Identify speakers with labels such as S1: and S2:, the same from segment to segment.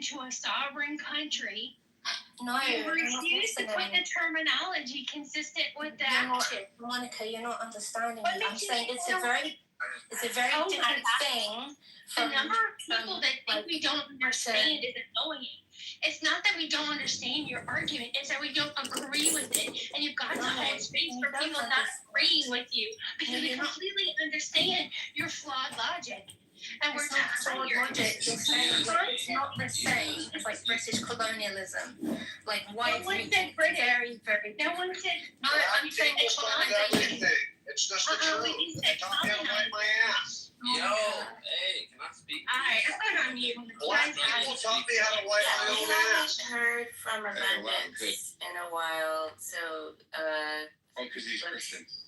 S1: into a sovereign country.
S2: No,
S1: you refuse to put the terminology consistent with that.
S2: Monica, you're not understanding me. I'm saying it's a very different thing.
S1: The number of people that think we don't understand is annoying. It's not that we don't understand your argument, it's that we don't agree with it. And you've got to hold space for people not agreeing with you because we completely understand your flawed logic. And we're
S2: tired. It's not the same. It's like British colonialism. Like white people. Very, very.
S1: No one said.
S3: No, I'm saying it's everything. It's just the truth. They taught me how to wipe my ass.
S4: Yo, hey, can I speak?
S1: Alright, I'm not on mute.
S3: Black people taught me how to wipe my own ass.
S2: I haven't heard from Abundance in a while, so
S4: because he's Christians.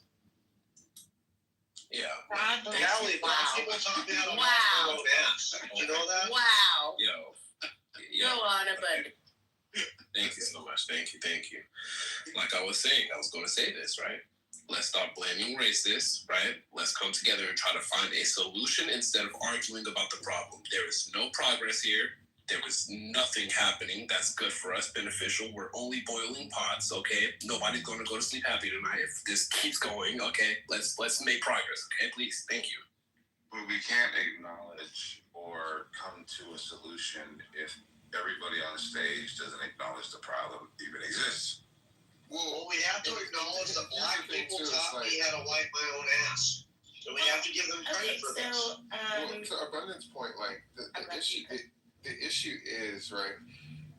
S3: Yeah. Callie, black people taught me how to wipe my own ass. Did you know that?
S2: Wow.
S4: Yo.
S2: Go on, Abundance.
S4: Thank you so much. Thank you. Like I was saying, I was going to say this, right? Let's stop blaming racists, right? Let's come together and try to find a solution instead of arguing about the problem. There is no progress here. There is nothing happening that's good for us, beneficial. We're only boiling pots, okay? Nobody's going to go to sleep happy tonight if this keeps going, okay? Let's make progress, okay? Please, thank you.
S5: But we can't acknowledge or come to a solution if everybody on the stage doesn't acknowledge the problem even exists.
S3: Well, we have to acknowledge that black people taught me how to wipe my own ass. So we have to give them credit for this.
S6: Well, to Abundance point, like the issue is, right,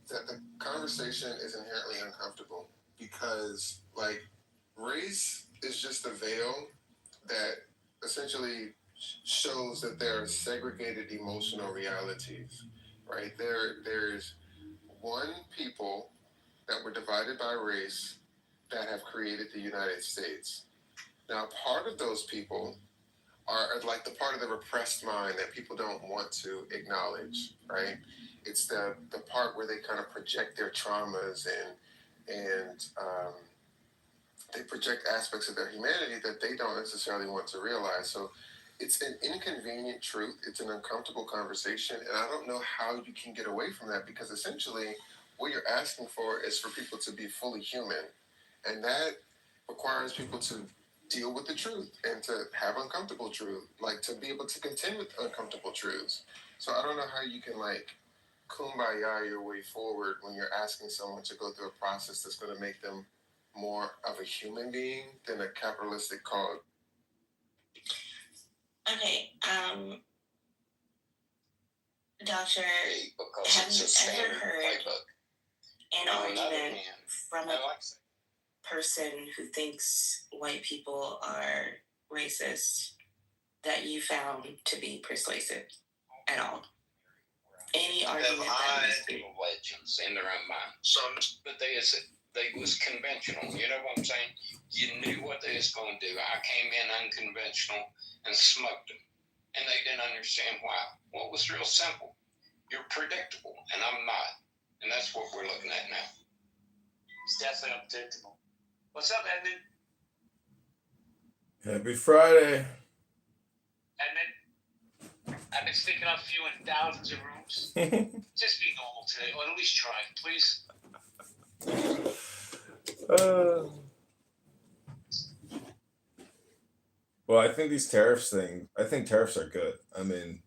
S6: that the conversation is inherently uncomfortable because, like, race is just a veil that essentially shows that there are segregated emotional realities, right? There's one people that were divided by race that have created the United States. Now, part of those people are like the part of the repressed mind that people don't want to acknowledge, right? It's the part where they kind of project their traumas and they project aspects of their humanity that they don't necessarily want to realize. So it's an inconvenient truth. It's an uncomfortable conversation. And I don't know how you can get away from that because essentially what you're asking for is for people to be fully human. And that requires people to deal with the truth and to have uncomfortable truth, like to be able to contend with uncomfortable truths. So I don't know how you can like kumbaya your way forward when you're asking someone to go through a process that's going to make them more of a human being than a capitalistic cog.
S2: Okay, Doctor, have you ever heard an argument from a person who thinks white people are racist that you found to be persuasive at all? Any argument that
S7: people legends in their own mind. But they was conventional. You know what I'm saying? You knew what they was going to do. I came in unconventional and smoked them. And they didn't understand why. Well, it was real simple. You're predictable, and I'm not. And that's what we're looking at now.
S8: It's definitely unpredictable. What's up, Edmund?
S9: Happy Friday.
S8: Edmund, I've been sticking up for you in thousands of rooms. Just be normal today, or at least try, please.
S9: Well, I think tariffs are good. I mean,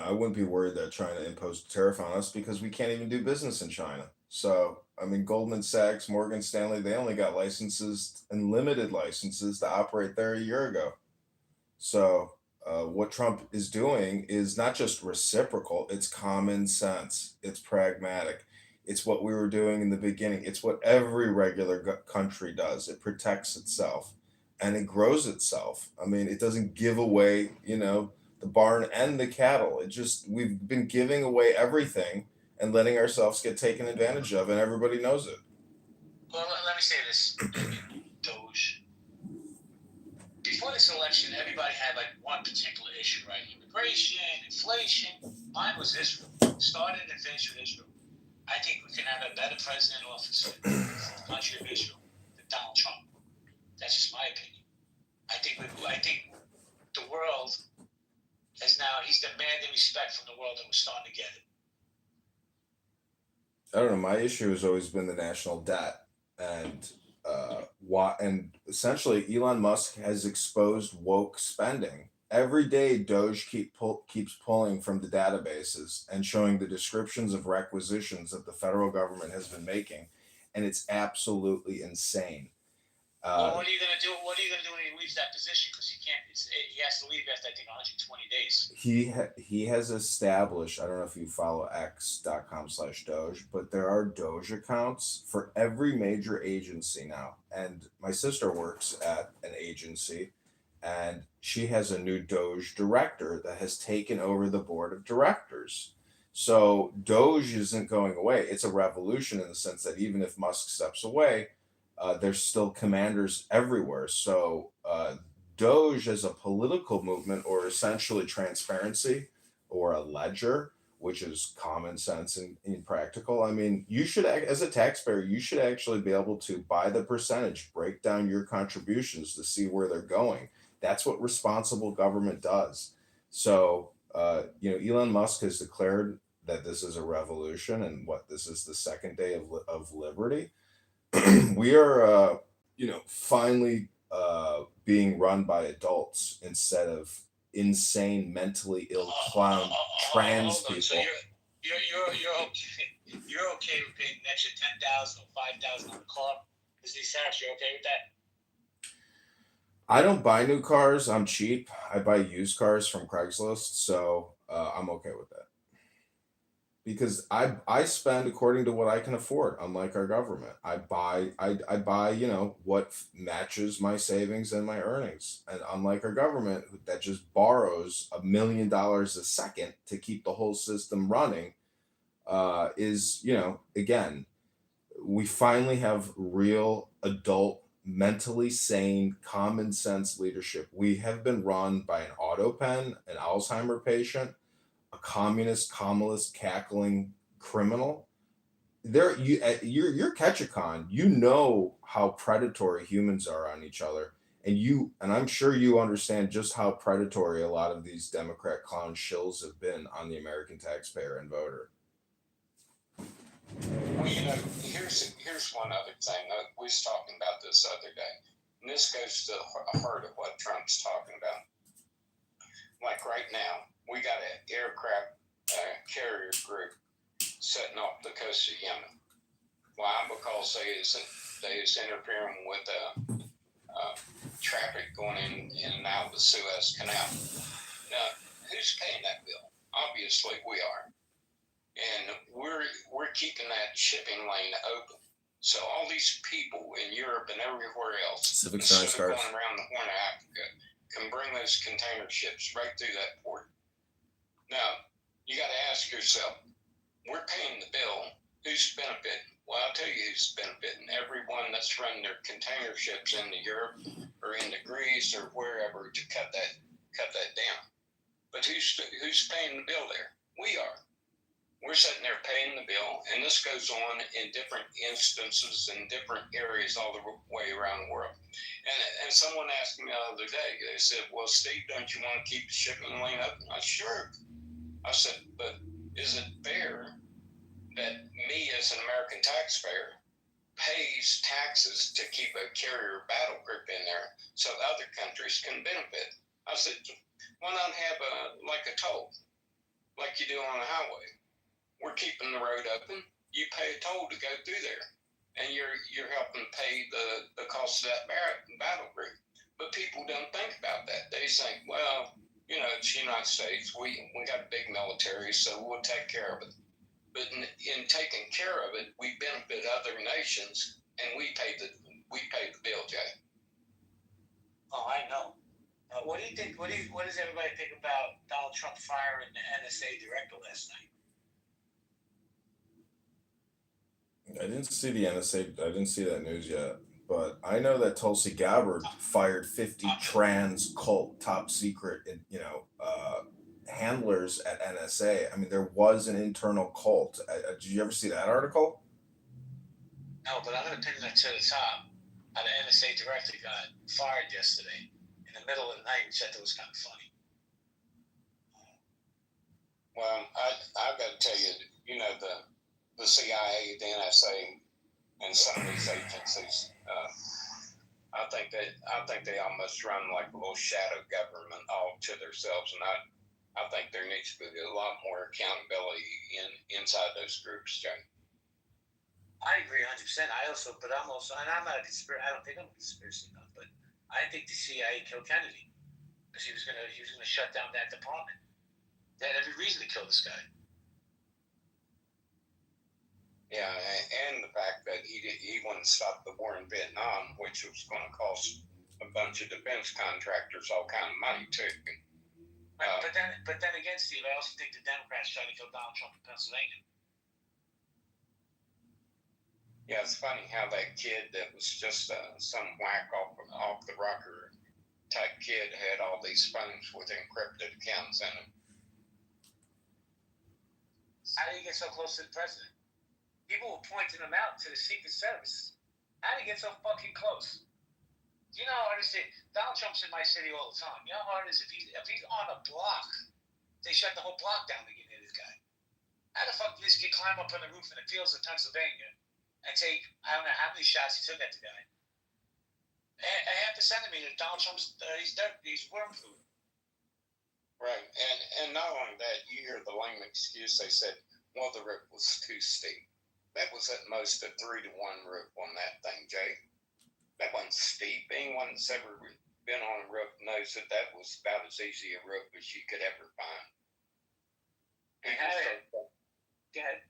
S9: I wouldn't be worried that China imposed a tariff on us because we can't even do business in China. So, I mean, Goldman Sachs, Morgan Stanley, they only got licenses and limited licenses to operate there a year ago. So, what Trump is doing is not just reciprocal, it's common sense, it's pragmatic. It's what we were doing in the beginning. It's what every regular country does. It protects itself and it grows itself. I mean, it doesn't give away, the barn and the cattle. We've been giving away everything and letting ourselves get taken advantage of, and everybody knows it.
S8: Well, let me say this, Doge. Before this election, everybody had like one particular issue, right? Immigration, inflation. Mine was Israel. Started and finished with Israel. I think we can have a better president in office for the country of Israel than Donald Trump. That's just my opinion. I think the world he's demanding respect from the world, and we're starting to get it.
S9: I don't know. My issue has always been the national debt, and and essentially Elon Musk has exposed woke spending. Every day, keeps pulling from the databases and showing the descriptions of requisitions that the federal government has been making, and it's absolutely insane.
S8: Well, what are you gonna do? What are you gonna do when he leaves that position? Because he has to leave after I think 120 days.
S9: He has established, I don't know if you follow x.com/doge, but there are doge accounts for every major agency now, and my sister works at an agency, and she has a new doge director that has taken over the board of directors. So doge isn't going away. It's a revolution in the sense that even if Musk steps away, there's still commanders everywhere. So Doge as a political movement, or essentially transparency, or a ledger, which is common sense and practical. I mean, you should, as a taxpayer, you should actually be able to, by the percentage, break down your contributions to see where they're going. That's what responsible government does. So, Elon Musk has declared that this is a revolution, and what this is the second day of liberty. We are, finally being run by adults instead of insane, mentally ill clown trans people.
S8: So you're okay with paying an extra 10,000 or 5,000 on the car? Because these tariffs, you're okay with that?
S9: I don't buy new cars. I'm cheap. I buy used cars from Craigslist, so I'm okay with that. Because I spend according to what I can afford, unlike our government. I buy, what matches my savings and my earnings. And unlike our government that just borrows $1 million a second to keep the whole system running, is, again, we finally have real adult, mentally sane, common sense leadership. We have been run by an autopen, an Alzheimer patient, a communist, Kamalist, cackling criminal. You're Ketchikon. You know how predatory humans are on each other, and I'm sure you understand just how predatory a lot of these Democrat clown shills have been on the American taxpayer and voter.
S7: Well, here's one other thing. We was talking about this other day, and this goes to the heart of what Trump's talking about. Like right now, we got an aircraft carrier group setting off the coast of Yemen. Why? Because they is interfering with traffic going in and out of the Suez Canal. Now, who's paying that bill? Obviously, we are, and we're keeping that shipping lane open. So all these people in Europe and everywhere else,
S9: Civic
S7: instead
S9: Science
S7: of
S9: cards.
S7: going around the Horn of Africa, can bring those container ships right through that port. Now, you got to ask yourself, we're paying the bill. Who's benefiting? Well, I'll tell you who's benefiting. Everyone that's running their container ships into Europe or into Greece or wherever to cut that down. But who's paying the bill there? We are. We're sitting there paying the bill, and this goes on in different instances in different areas all the way around the world. And someone asked me the other day, they said, well, Steve, don't you want to keep the shipping lane open? I said, sure. I said, but is it fair that me as an American taxpayer pays taxes to keep a carrier battle group in there so other countries can benefit? I said, why not have a toll like you do on the highway? We're keeping the road open. You pay a toll to go through there, and you're helping pay the cost of that battle group. But people don't think about that. They think, well, it's the United States. We got a big military, so we'll take care of it. But in taking care of it, we benefit other nations, and we pay the bill, Jay.
S8: Oh, I know. What do you think? What does everybody think about Donald Trump firing the NSA director last night?
S9: I didn't see the NSA. I didn't see that news yet, but I know that Tulsi Gabbard fired 50 trans cult top secret, handlers at NSA. I mean, there was an internal cult. Did you ever see that article?
S8: No, but I'm going to pin that to the top. How the NSA director got fired yesterday in the middle of the night, which I thought was kind of funny.
S7: Well, I've got to tell you, the CIA, the NSA, and some of these agencies. I think they almost run like a little shadow government all to themselves, and I think there needs to be a lot more accountability inside those groups, Jay.
S8: I agree 100%. I'm not a conspiracy. I don't think I'm a conspiracy nut, but I think the CIA killed Kennedy because he was gonna shut down that department. They had every reason to kill this guy.
S7: Yeah, and the fact that he wouldn't stop the war in Vietnam, which was going to cost a bunch of defense contractors all kind of money too.
S8: But then again, Steve, I also think the Democrats tried to kill Donald Trump in Pennsylvania.
S7: Yeah, it's funny how that kid that was just some whack off the rocker type kid had all these phones with encrypted accounts in them.
S8: How did he get so close to the president? People were pointing him out to the Secret Service. How did he get so fucking close? Do you know how hard it is? Donald Trump's in my city all the time. You know how hard it is if he's on a block, they shut the whole block down to get near this guy. How the fuck did this kid climb up on the roof in the fields of Pennsylvania and take, I don't know how many shots he took at the guy? A half a centimeter, Donald Trump's, he's dead, he's worm food.
S7: Right, and not only that, you hear the lame excuse, they said, well, the roof was too steep. That was at most a 3-to-1 roof on that thing, Jay. That wasn't steep. Anyone that's ever been on a roof knows that was about as easy a roof as you could ever find.
S8: Go ahead.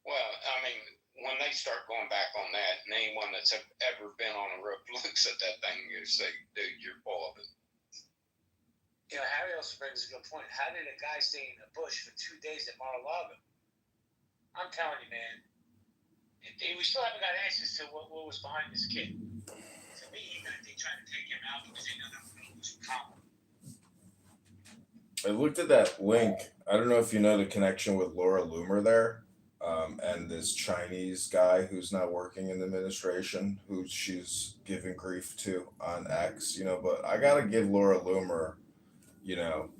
S7: Well, I mean, when they start going back on that, and anyone that's ever been on a roof looks at that thing, you say, dude, you're full of it.
S8: You know, Harry also brings a good point. How did a guy stay in a bush for 2 days at Mar-a-Lago? I'm telling you, man. We still haven't got answers to what was behind this kid. To me, even if they try to take him out because they know they're going to lose power.
S9: I looked at that link. I don't know if you know the connection with Laura Loomer there, and this Chinese guy who's not working in the administration, who she's giving grief to on X. But I gotta give Laura Loomer,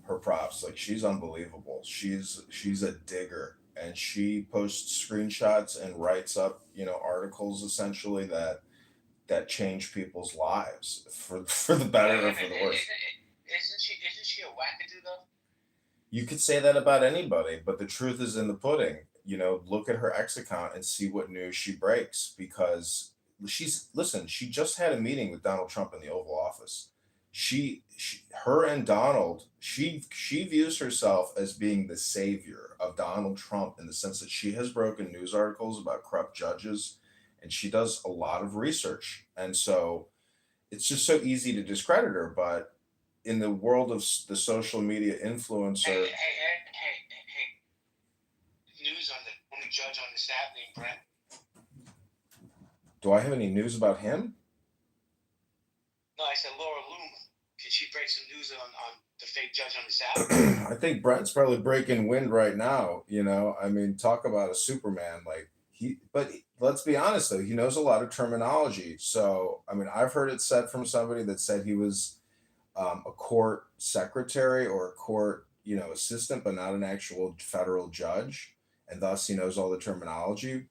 S9: her props. Like, she's unbelievable. She's a digger, and she posts screenshots and writes up, articles essentially that change people's lives for the better or for the worse.
S8: Isn't she a wackadoo though?
S9: You could say that about anybody, but the truth is in the pudding. Look at her X account and see what news she breaks, because she just had a meeting with Donald Trump in the Oval Office. Her and Donald, she views herself as being the savior of Donald Trump, in the sense that she has broken news articles about corrupt judges, and she does a lot of research. And so it's just so easy to discredit her, but in the world of the social media influencer.
S8: Hey. News on the only judge on this app named Brent.
S9: Do I have any news about him?
S8: No, I said Laura Loomer. Can she break some news on the fake judge on this app?
S9: I think Brent's probably breaking wind right now. Talk about a Superman. But let's be honest though, he knows a lot of terminology. So, I've heard it said from somebody that said he was a court secretary or a court, assistant, but not an actual federal judge, and thus he knows all the terminology.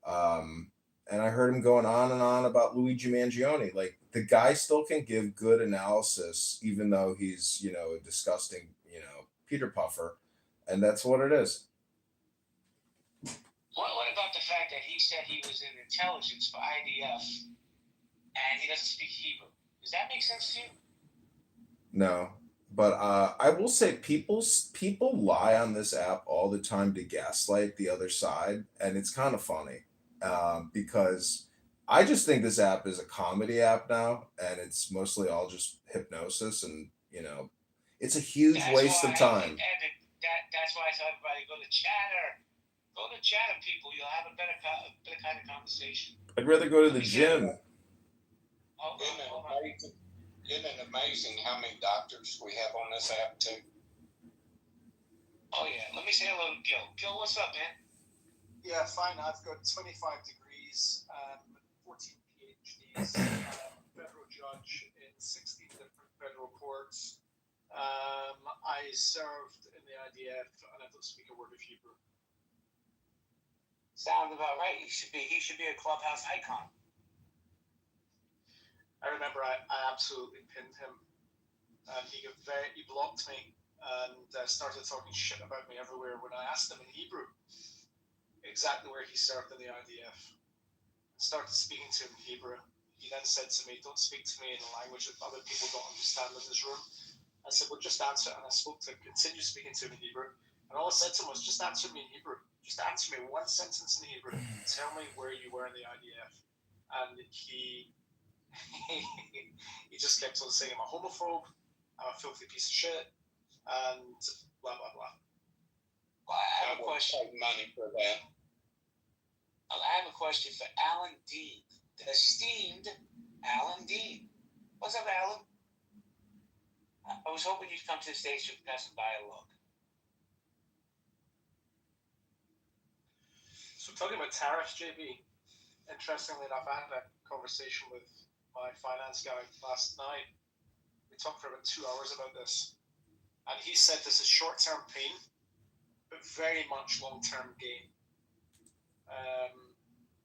S9: And I heard him going on and on about Luigi Mangione. Like, the guy still can give good analysis, even though he's, a disgusting, Peter Puffer, and that's what it is.
S8: What about the fact that he said he was in intelligence for IDF and he doesn't speak Hebrew? Does that make sense to you?
S9: No, but I will say people lie on this app all the time to gaslight the other side, and it's kind of funny because I just think this app is a comedy app now, and it's mostly all just hypnosis, and it's a huge waste of time.
S8: That's why I tell everybody, go to Chatter. Go to Chatter, people. You'll have a better kind of conversation.
S9: I'd rather go to the gym.
S7: Isn't it amazing how many doctors we have on this app too?
S8: Oh yeah, let me say hello to Gil. Gil, what's up, man?
S10: Yeah, fine. I've got 25 degrees, 14 PhDs, federal judge in 16 different federal courts. I served in the IDF, and I don't speak a word of Hebrew.
S8: Sounds about right. He should be a clubhouse icon.
S10: I remember I absolutely pinned him, and he blocked me and started talking shit about me everywhere when I asked him in Hebrew exactly where he served in the IDF. I started speaking to him in Hebrew. He then said to me, "Don't speak to me in a language that other people don't understand in this room." I said, "Well, just answer." And I continued speaking to him in Hebrew. And all I said to him was, "Just answer me in Hebrew. Just answer me one sentence in Hebrew. Tell me where you were in the IDF." And he just kept on saying, "I'm a homophobe. I'm a filthy piece of shit," and blah blah blah.
S8: Well, I have a question.
S7: Money for that.
S8: I have a question for Alan Dean, the esteemed Alan Dean. What's up, Alan? I was hoping you'd come to the stage to have some dialogue.
S10: So talking about tariffs, JB, interestingly enough, I had a conversation with my finance guy last night. We talked for about 2 hours about this. And he said this is short-term pain, but very much long-term gain.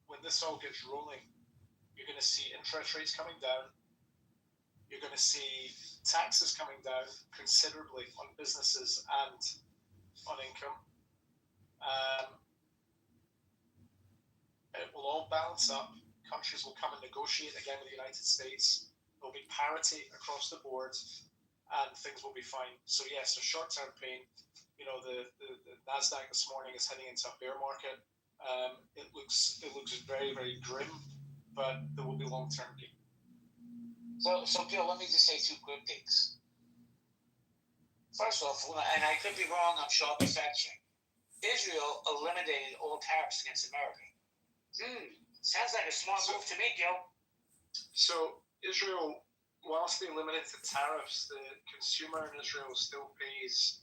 S10: When this all gets rolling, you're going to see interest rates coming down. You're going to see taxes coming down considerably on businesses and on income. It will all balance up. Countries will come and negotiate again with the United States. There'll be parity across the board, and things will be fine. So yes, there's short-term pain. You know, the Nasdaq this morning is heading into a bear market. It looks very, very grim, but there will be long-term gain.
S8: So Gil, let me just say two quick things. First off, and I could be wrong, I'm sure I'll be fact-checked. Israel eliminated all tariffs against America. Sounds like a smart move to me, Gil.
S10: So Israel, whilst they limited the tariffs, the consumer in Israel still pays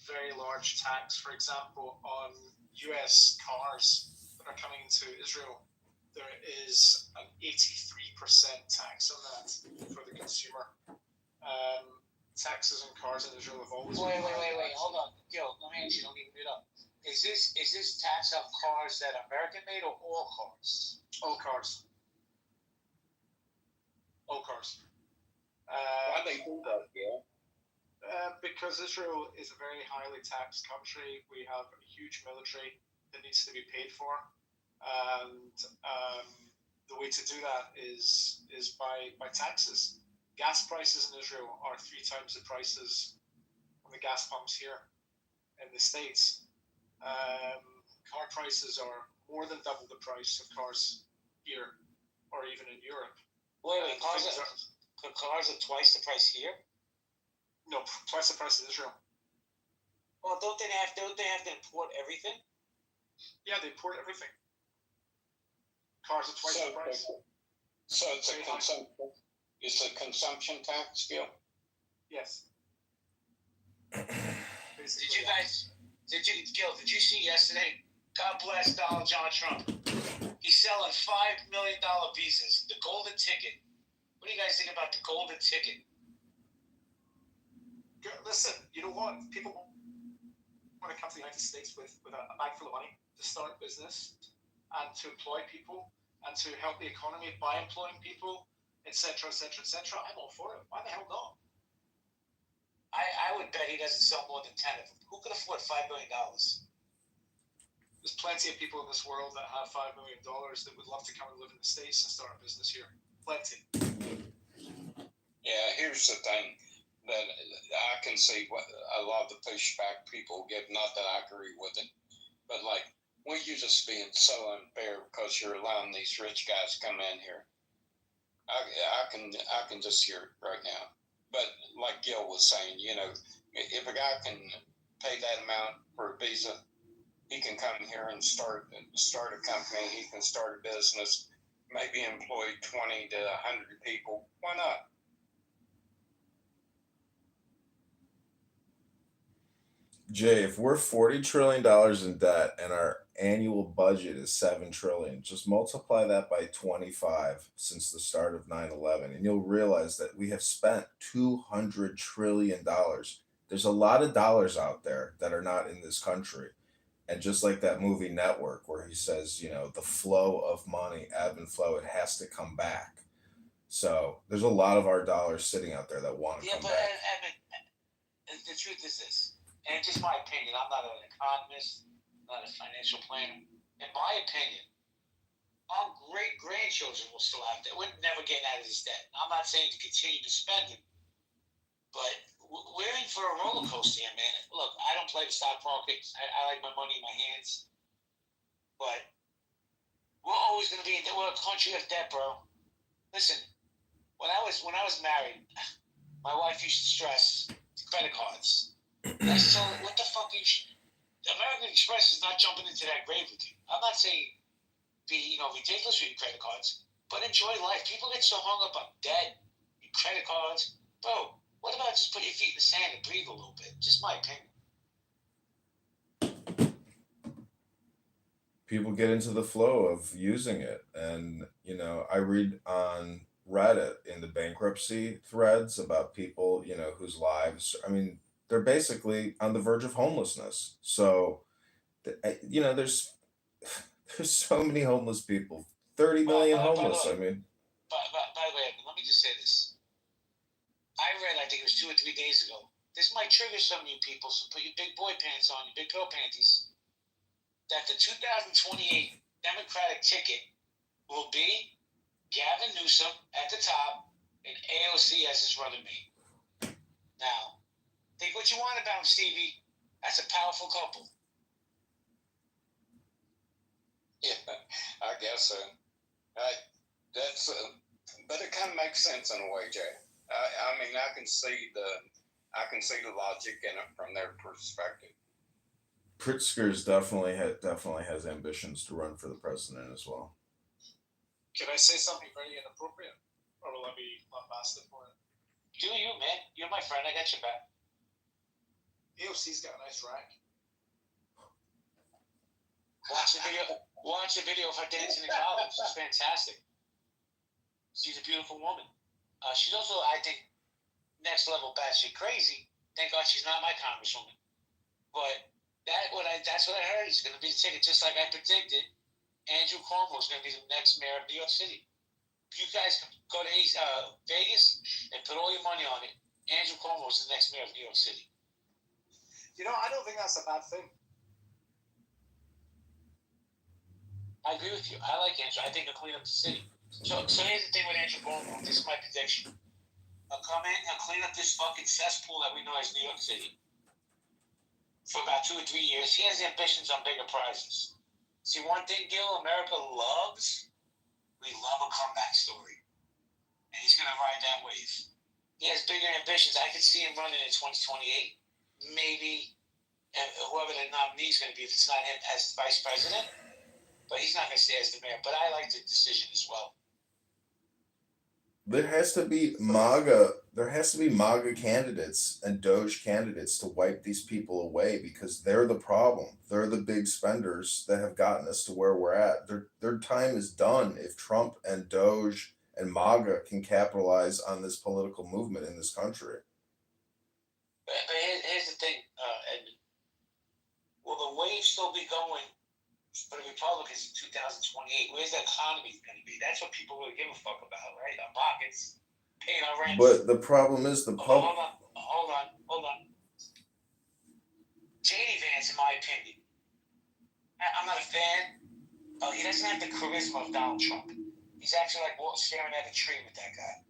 S10: very large tax. For example, on US cars that are coming into Israel, there is an 83% tax on that for the consumer. Taxes on cars in Israel have always
S8: Wait, hold on. Gil, let me ask you, don't get it up. Is this tax on cars that are American made or all cars?
S10: All cars. All cars.
S7: Why they do that, Gil?
S10: Because Israel is a very highly taxed country. We have a huge military that needs to be paid for, and the way to do that is by taxes. Gas prices in Israel are 3 times the prices on the gas pumps here in the States. Car prices are more than double the price of cars here, or even in Europe.
S8: Wait, cars are twice the price here?
S10: No, twice the price in Israel.
S8: Well, don't they have to import everything?
S10: Yeah, they import everything. Cars are twice the price.
S7: So it's a consumption tax, Gil?
S10: Yes.
S8: Did you see yesterday? God bless Donald John Trump. He's selling $5 million visas, the golden ticket. What do you guys think about the golden ticket?
S10: Listen, you know what? People want to come to the United States with a bag full of money to start business and to employ people and to help the economy by employing people, etc., etc., etc. I'm all for it. Why the hell not?
S8: I would bet he doesn't sell more than 10 of them. Who could afford $5 million?
S10: There's plenty of people in this world that have $5 million that would love to come and live in the States and start a business here. Plenty.
S7: Yeah, here's the thing that I can see what a lot of the pushback people give. Not that I agree with it, but like, well, you're just being so unfair because you're allowing these rich guys to come in here. I can just hear it right now. But like Gil was saying, you know, if a guy can pay that amount for a visa, he can come here and start a company. He can start a business, maybe employ 20 to 100 people. Why not?
S9: Jay, if we're $40 trillion in debt and our annual budget is 7 trillion, just multiply that by 25 since the start of 9/11, and you'll realize that we have spent $200 trillion. There's a lot of dollars out there that are not in this country. And just like that movie Network, where he says, the flow of money, ebb and flow, it has to come back. So there's a lot of our dollars sitting out there that want to
S8: Yeah,
S9: come
S8: but
S9: back.
S8: the truth is this, and just my opinion. I'm not an economist, not a financial planner. In my opinion, our great grandchildren will still have that. We're never getting out of this debt. I'm not saying to continue to spend it, but we're in for a roller coaster here, man. Look, I don't play the stock market. I like my money in my hands, but we're always going to be in debt. We're a country of debt, bro. Listen, when I was married, my wife used to stress credit cards. And I said, what the fuck American Express is not jumping into that grave with you. I'm not saying be ridiculous with your credit cards, but enjoy life. People get so hung up on debt, and credit cards, bro. What about just put your feet in the sand and breathe a little bit? Just my opinion.
S9: People get into the flow of using it, and I read on Reddit in the bankruptcy threads about people, whose lives, I mean, they're basically on the verge of homelessness. So there's there's so many homeless people, 30 million
S8: By the
S9: homeless.
S8: way,
S9: I mean,
S8: by the way, let me just say this. I read, I think it was 2 or 3 days ago. This might trigger some of you people, so put your big boy pants on, your big girl panties. That the 2028 Democratic ticket will be Gavin Newsom at the top and AOC as his running mate. Now, think what you want about him, Stevie. That's a powerful couple.
S7: Yeah, I guess so. But it kind of makes sense in a way, Jay. I mean, I can see the logic in it from their perspective.
S9: Pritzker's definitely has ambitions to run for the president as well.
S10: Can I say something very inappropriate? Or will I be lambasted for it?
S8: Do you, man? You're my friend. I got your back.
S10: AOC's got a nice rack.
S8: Watch the video of her dancing in college. She's fantastic. She's a beautiful woman. She's also, I think, next level batshit crazy. Thank God she's not my congresswoman. But that's what I heard. It's going to be the ticket, just like I predicted. Andrew Cuomo is going to be the next mayor of New York City. You guys go to Vegas and put all your money on it. Andrew Cuomo is the next mayor of New York City.
S10: I don't think that's a bad thing.
S8: I agree with you. I like Andrew. I think he'll clean up the city. So here's the thing with Andrew Cuomo. This is my prediction. He'll come in and clean up this fucking cesspool that we know as New York City for about 2 or 3 years. He has ambitions on bigger prizes. See, one thing, Gil, America loves, we love a comeback story. And he's going to ride that wave. He has bigger ambitions. I could see him running in 2028. Maybe whoever the nominee is going to be, if it's not him as vice president. But he's not going to stay as the mayor. But I like the decision as well.
S9: There has to be MAGA candidates and Doge candidates to wipe these people away, because they're the problem. They're the big spenders that have gotten us to where we're at. Their time is done if Trump and Doge and MAGA can capitalize on this political movement in this country.
S8: But here's the thing, Edmund. Will the wave still be going for the Republicans in 2028? Where's the economy going to be? That's what people really give a fuck about, right? Our pockets, paying our rent.
S9: But the problem is the public.
S8: Hold on. J.D. Vance, in my opinion, I'm not a fan. He doesn't have the charisma of Donald Trump. He's actually like staring at a tree with that guy.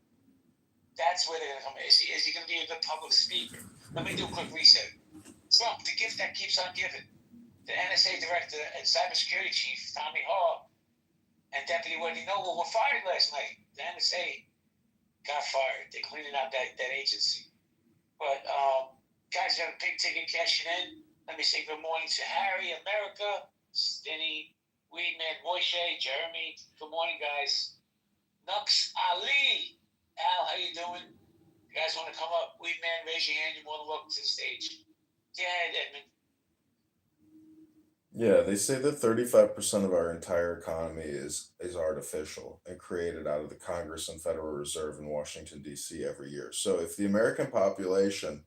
S8: That's where they're going to come. Is he going to be a good public speaker? Let me do a quick reset. Trump, the gift that keeps on giving. The NSA director and cybersecurity chief, Tommy Hall, and Deputy Wendy Noble were fired last night. The NSA got fired. They're cleaning out that agency. But guys got a big ticket cashing in. Let me say good morning to Harry, America, Stinny, Weedman, Moishe, Jeremy. Good morning, guys. Nux Ali. Al, how you doing? You guys want to come up? Weedman, raise your hand. You're more than welcome to the stage. Go ahead, Edmund.
S9: Yeah, they say that 35% of our entire economy is artificial and created out of the Congress and Federal Reserve in Washington, D.C. every year. So if the American population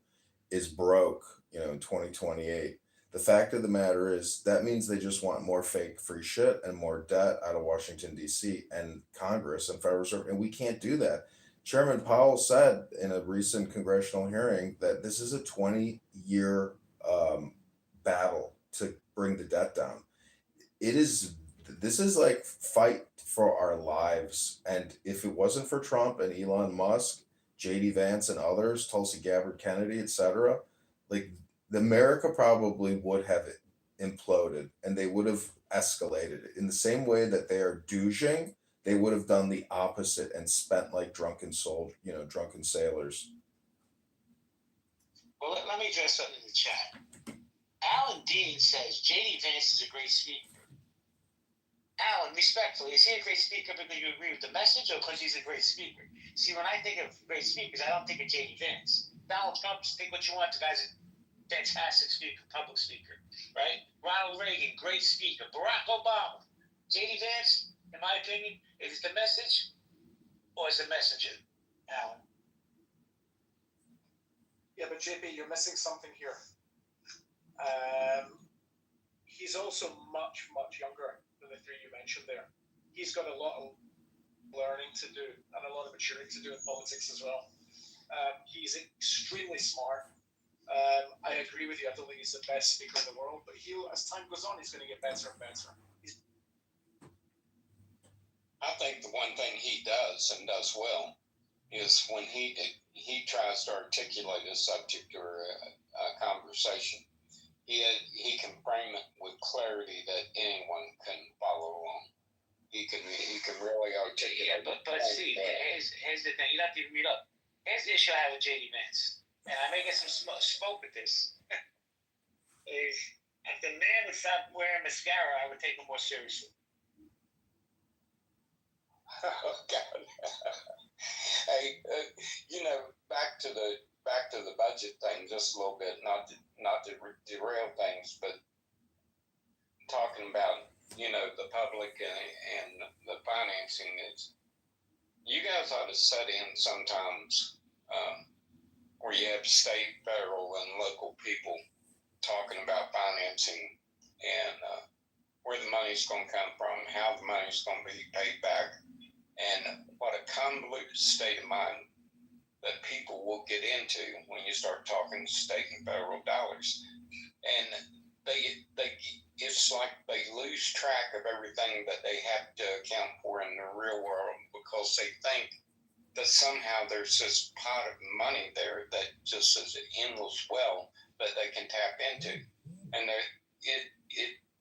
S9: is broke, in 2028, The fact of the matter is that means they just want more fake free shit and more debt out of Washington D.C. and Congress and Federal Reserve, and we can't do that. Chairman Powell said in a recent congressional hearing that this is a 20-year battle to bring the debt down. It is this is like fight for our lives, and if it wasn't for Trump and Elon Musk, JD Vance and others, Tulsi Gabbard Kennedy, etc., like the America probably would have imploded, and they would have escalated it in the same way that they are douching. They would have done the opposite and spent like drunken sailors.
S8: Well, let me address something in the chat. Alan Dean says J.D. Vance is a great speaker. Alan, respectfully, is he a great speaker because you agree with the message or because he's a great speaker? See, when I think of great speakers, I don't think of J.D. Vance. Donald Trump, think what you want. The guy's a fantastic speaker, public speaker, right? Ronald Reagan, great speaker. Barack Obama. J.D. Vance, in my opinion, is it the message or is the messenger, Alan?
S10: Yeah, but JP, you're missing something here. He's also much, much younger than the three you mentioned there. He's got a lot of learning to do and a lot of maturing to do in politics as well. He's extremely smart. I agree with you. I don't think he's the best speaker in the world, but as time goes on, he's going to get better and better.
S7: I think the one thing he does and does well is when he tries to articulate a subject or a conversation, he can frame it with clarity that anyone can follow along. He can really articulate.
S8: Yeah, but see, here's the thing. You have to read up. Here's the issue I have with J.D. Vance, and I may get some smoke with this. Is if the man would stop wearing mascara, I would take him more seriously.
S7: Oh God. Hey, back to the budget thing just a little bit, not to derail things, but talking about the public and the financing is. You guys ought to set in sometimes where you have state, federal, and local people talking about financing and where the money's going to come from, how the money's going to be paid back, and what a convoluted state of mind that people will get into when you start talking state and federal dollars. And it's like they lose track of everything that they have to account for in the real world because they think that somehow there's this pot of money there that just is an endless well that they can tap into. And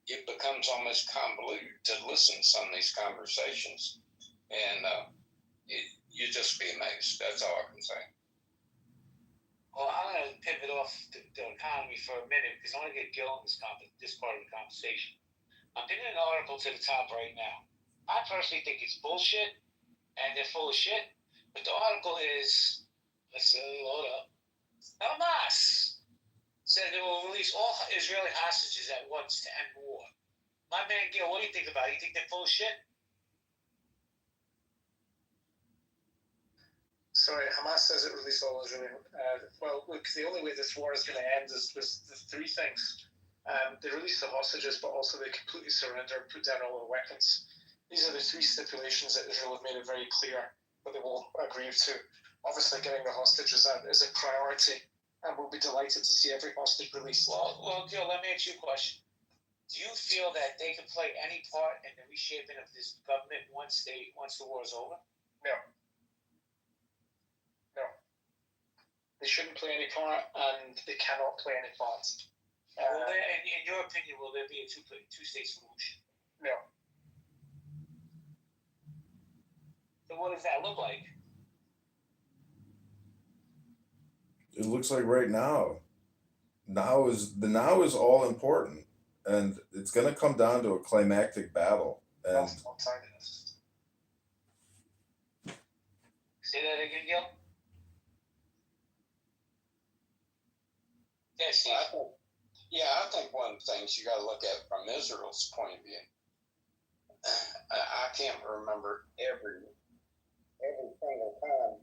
S7: it becomes almost convoluted to listen to some of these conversations. And you just be amazed. That's all I can say.
S8: Well, I'm going to pivot off the economy for a minute because I want to get Gil in this part of the conversation. I'm pinning an article to the top right now. I personally think it's bullshit and they're full of shit. But the article is, let's load up. Hamas said they will release all Israeli hostages at once to end war. My man Gil, what do you think about it? You think they're full of shit?
S10: Sorry, Hamas says it released all Israeli. Well, look, the only way this war is going to end is the three things. They release the hostages, but also they completely surrender, put down all their weapons. These are the three stipulations that Israel have made it very clear that they will agree to. Obviously, getting the hostages out is a priority, and we'll be delighted to see every hostage released.
S8: Well, Gil, let me ask you a question. Do you feel that they can play any part in the reshaping of this government once the war is over?
S10: No. They shouldn't play any part, and they cannot play any part.
S8: In your opinion, will there be a two-state solution?
S10: No.
S8: So what does that look like?
S9: It looks like right now. Now is all important, and it's going to come down to a climactic battle. And
S8: Say that again, Gil. Yes,
S7: I think one of the things you got to look at from Israel's point of view. I can't remember every single time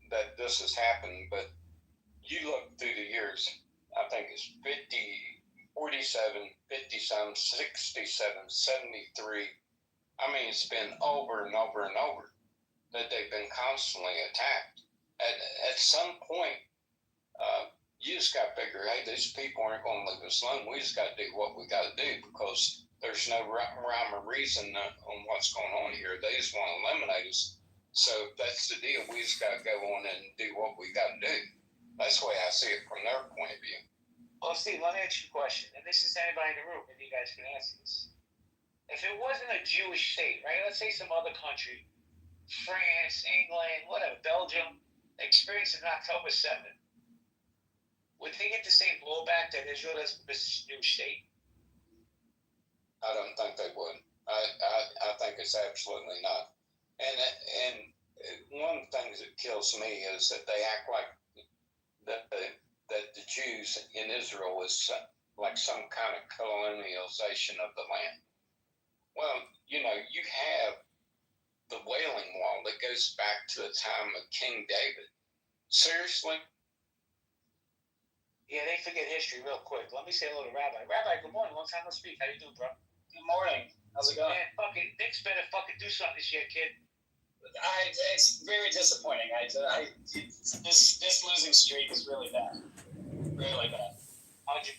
S7: that this has happened, but you look through the years. I think it's 50, 47, 57, 67, 73. I mean, it's been over and over and over that they've been constantly attacked. At some point, you just got to figure, hey, these people aren't going to leave us alone. We just got to do what we got to do because there's no rhyme or reason on what's going on here. They just want to eliminate us. So that's the deal. We just got to go on and do what we got to do. That's the way I see it from their point of view.
S8: Well, Steve, let me ask you a question, and this is to anybody in the room, and you guys can answer this. If it wasn't a Jewish state, right? Let's say some other country, France, England, whatever, Belgium, experiencing October 7th. Would they get the same blowback that Israel has from this new state?
S7: I don't think they would. I think it's absolutely not. And one of the things that kills me is that they act like that the Jews in Israel is like some kind of colonialization of the land. Well, you have the Wailing Wall that goes back to the time of King David. Seriously?
S8: Yeah, they forget history real quick. Let me say hello to Rabbi. Rabbi, good morning. Long time no speak. How you doing, bro?
S11: Good morning. How's it going?
S8: Man, Nick's better fucking do something this year, kid.
S11: It's very disappointing. This losing streak is really bad. Really bad.
S8: 100%.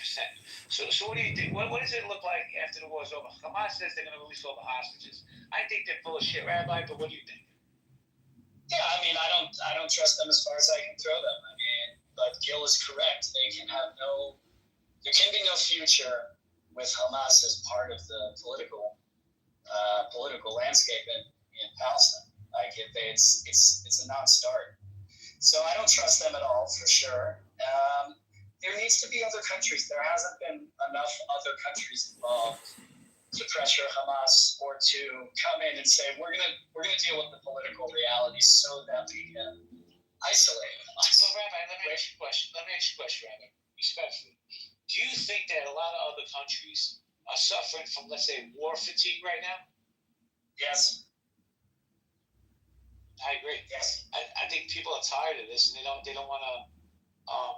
S8: So what do you think? What does it look like after the war's over? Hamas says they're going to release all the hostages. I think they're full of shit, Rabbi, but what do you think?
S11: Yeah, I mean, I don't trust them as far as I can throw them. I mean, but Gil is correct. There can be no future with Hamas as part of the political landscape in Palestine. Like it's a non-start. So I don't trust them at all for sure. There needs to be other countries. There hasn't been enough other countries involved to pressure Hamas or to come in and say we're gonna deal with the political realities so that we can isolate Hamas.
S8: So, Rabbi, let me ask you a question, Rabbi, respectfully. Do you think that a lot of other countries are suffering from, let's say, war fatigue right now?
S11: Yes.
S8: I agree.
S11: Yes.
S8: I think people are tired of this and they don't want to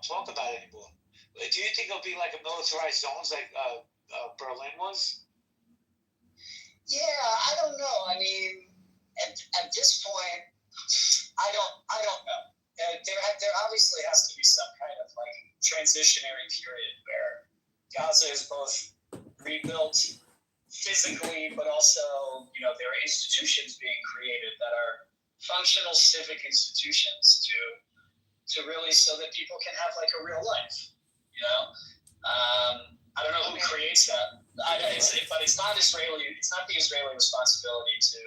S8: talk about it anymore. Do you think it'll be like a militarized zones like Berlin was?
S11: Yeah, I don't know. I mean, at this point, I don't know. There obviously has to be some kind of like transitionary period where Gaza is both rebuilt physically, but also there are institutions being created that are functional civic institutions to really so that people can have like a real life. I don't know who creates that, but it's not Israeli. It's not the Israeli responsibility to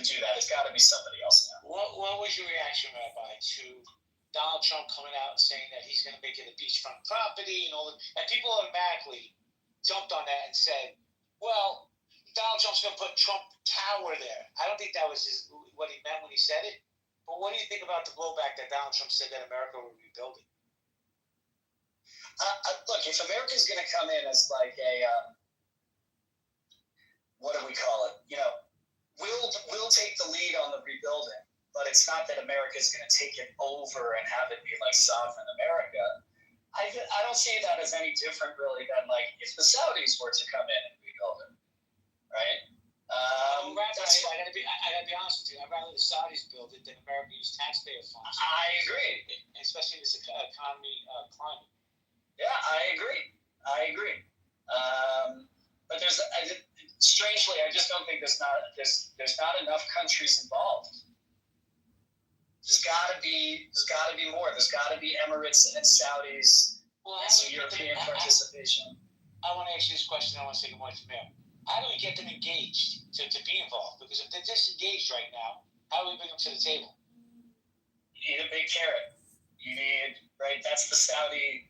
S11: do that. It's got to be somebody else now.
S8: What was your reaction, Rabbi, to Donald Trump coming out and saying that he's going to make it a beachfront property and all that? And people automatically jumped on that and said, well, Donald Trump's going to put Trump Tower there. I don't think that was what he meant when he said it. But what do you think about the blowback that Donald Trump said that America would rebuild it?
S11: Look, if America's going to come in as like a, what do we call it? We'll take the lead on the rebuilding, but it's not that America's going to take it over and have it be like sovereign America. I don't see that as any different really than like if the Saudis were to come in and rebuild it, right?
S8: Rabbi, I gotta be honest with you. I'd rather the Saudis build it than America use taxpayer funds.
S11: I agree,
S8: especially in this economy climate.
S11: Yeah, I agree. But strangely, I just don't think there's not enough countries involved. There's got to be more. There's got to be Emirates and Saudis and some European participation.
S8: I want to ask you this question. I want to say good morning to Mayor. How do we get them engaged to be involved? Because if they're disengaged right now, how do we bring them to the table?
S11: You need a big carrot. Right? That's the Saudi.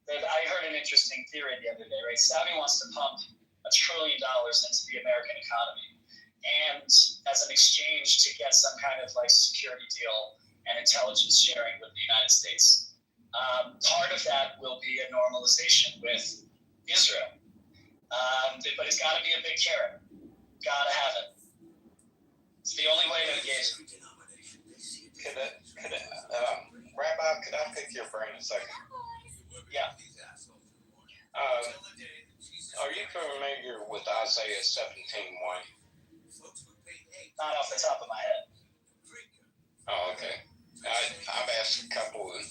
S11: I heard an interesting theory the other day, right? Saudi wants to pump $1 trillion into the American economy. And as an exchange to get some kind of like security deal and intelligence sharing with the United States. Part of that will be a normalization with Israel. But it's got to be a big carrot. Got to have it. It's the only way to engage them.
S7: Rabbi, could I pick your brain a second?
S11: Yeah.
S7: Are you familiar with Isaiah 17:1?
S11: Not off the top of my head.
S7: Oh, okay. I've asked a couple of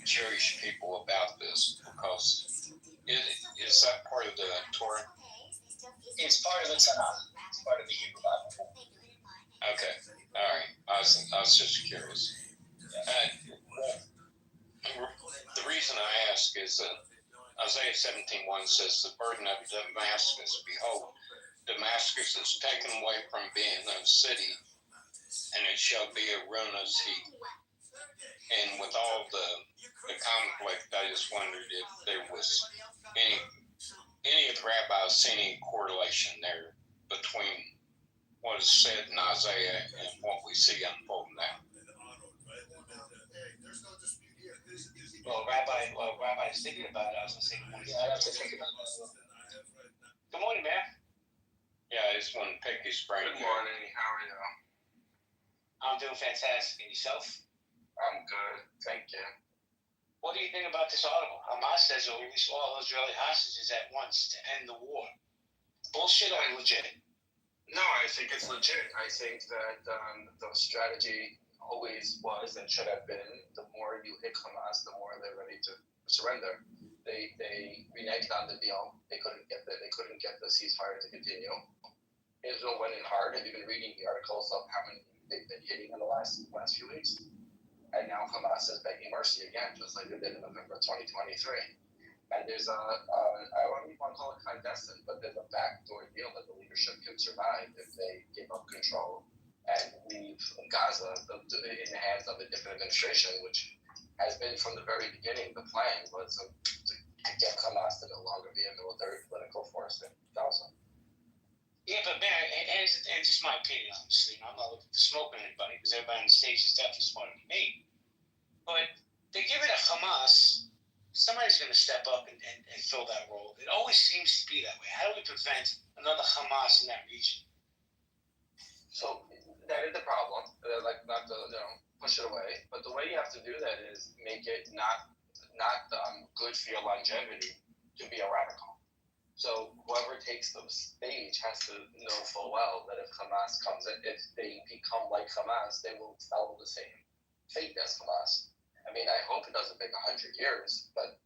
S7: Jewish people about this because is that part of the Torah?
S11: It's part of the Tanakh. It's part of the Hebrew Bible.
S7: Okay. All right. I was just curious. The reason I ask is that Isaiah 17:1 says, "The burden of Damascus, behold, Damascus is taken away from being a city, and it shall be a ruinous heap." And with all the conflict, I just wondered if there was any of the rabbis see any correlation there between what is said in Isaiah and what we see unfold now.
S8: Well, Rabbi's thinking about it. I was going to say good morning.
S11: Yeah, I'd have to think about that.
S8: Good morning, man.
S7: Yeah, I just want to pick his brain.
S5: Good morning. How are you?
S8: I'm doing fantastic. And yourself?
S5: I'm good. Thank you.
S8: What do you think about this article? Hamas says they'll release all Israeli hostages at once to end the war. Bullshit or legit?
S5: No, I think it's legit. I think that the strategy always was and should have been, the more you hit Hamas, the more they're ready to surrender. They reneged on the deal. They couldn't get the ceasefire to continue. Israel went in hard. Have you been reading the articles of how many they've been hitting in the last few weeks? And now Hamas is begging mercy again, just like they did in November 2023. And there's I don't even want to call it clandestine, but there's a backdoor deal that the leadership can survive if they give up control and leave Gaza in the hands of a different administration, which has been from the very beginning. The plan was to get Hamas to no longer be a military political force in Gaza.
S8: Yeah, but man, and it's just my opinion, obviously. I'm not looking for smoking anybody because everybody on the stage is definitely smarter than me. But they give it to Hamas. Somebody's going to step up and fill that role. It always seems to be that way. How do we prevent another Hamas in that region?
S5: So that is the problem. Not to push it away, but the way you have to do that is make it not good for your longevity to be a radical. So whoever takes the stage has to know full well that if Hamas comes in, if they become like Hamas, they will follow the same fate as Hamas. I mean, I hope it doesn't take 100 years, but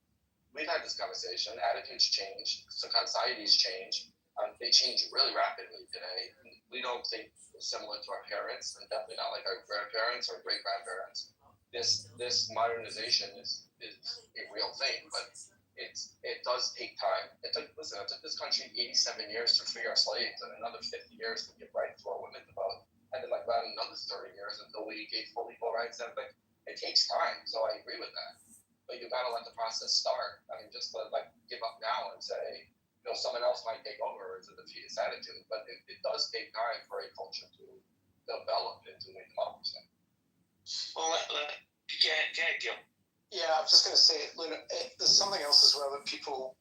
S5: we've had this conversation. Attitudes change, societies change. They change really rapidly today. We don't think similar to our parents, and definitely not like our grandparents or great-grandparents. This modernization is a real thing, but it does take time. It took this country 87 years to free our slaves, and another 50 years to give rights to our women to vote, and then about another 30 years until we gave full equal rights and everything. It takes time, so I agree with that. But you gotta let the process start. I mean, just give up now and say, someone else might take over. It's a defeatist attitude, but it does take time for a culture to develop into a democracy.
S8: Well, get ahead, Gil.
S10: Yeah, I was just going to say, there's something else as well that people,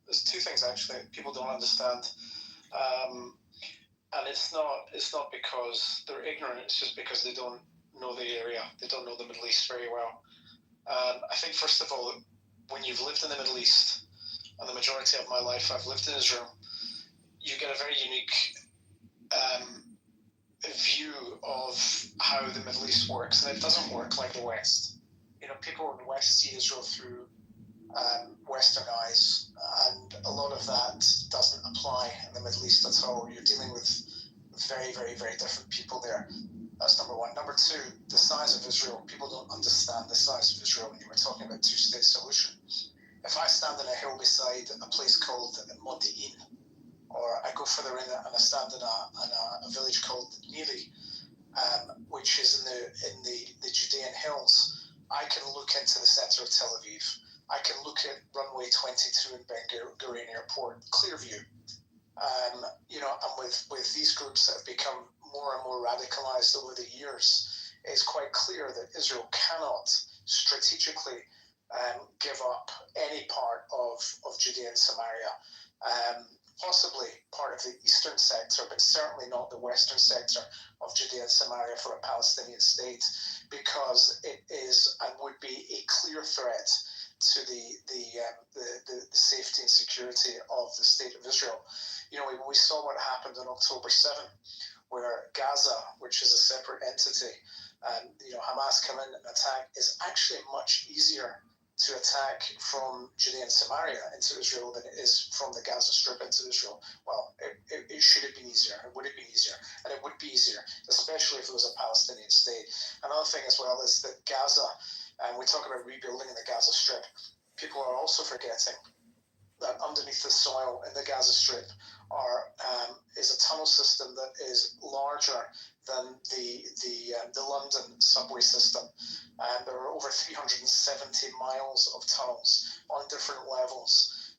S10: there's two things actually that people don't understand. And it's not because they're ignorant, it's just because they don't know the area. They don't know the Middle East very well. I think, first of all, when you've lived in the Middle East, and the majority of my life I've lived in Israel, you get a very unique view of how the Middle East works, and it doesn't work like the West. People in the West see Israel through Western eyes, and a lot of that doesn't apply in the Middle East at all. You're dealing with very, very, very different people there. That's number one. Number two, the size of Israel. People don't understand the size of Israel when you were talking about two-state solution. If I stand on a hill beside a place called Modi'in, or I go further in and I stand in a village called Nili, which is in the Judean hills, I can look into the center of Tel Aviv. I can look at runway 22 in Ben Gurion Airport, clear view. And with these groups that have become more and more radicalized over the years, it's quite clear that Israel cannot strategically give up any part of Judea and Samaria. Possibly part of the eastern sector, but certainly not the western sector of Judea and Samaria for a Palestinian state, because it is and would be a clear threat to the safety and security of the state of Israel. We saw what happened on October 7, where Gaza, which is a separate entity, and Hamas come in and attack, is actually much easier to attack from Judea and Samaria into Israel than it is from the Gaza Strip into Israel. Well, it should have been easier. It would have been easier. And it would be easier, especially if it was a Palestinian state. Another thing as well is that Gaza, and we talk about rebuilding in the Gaza Strip, people are also forgetting that underneath the soil in the Gaza Strip is a tunnel system that is larger than the London subway system. And there are over 370 miles of tunnels on different levels.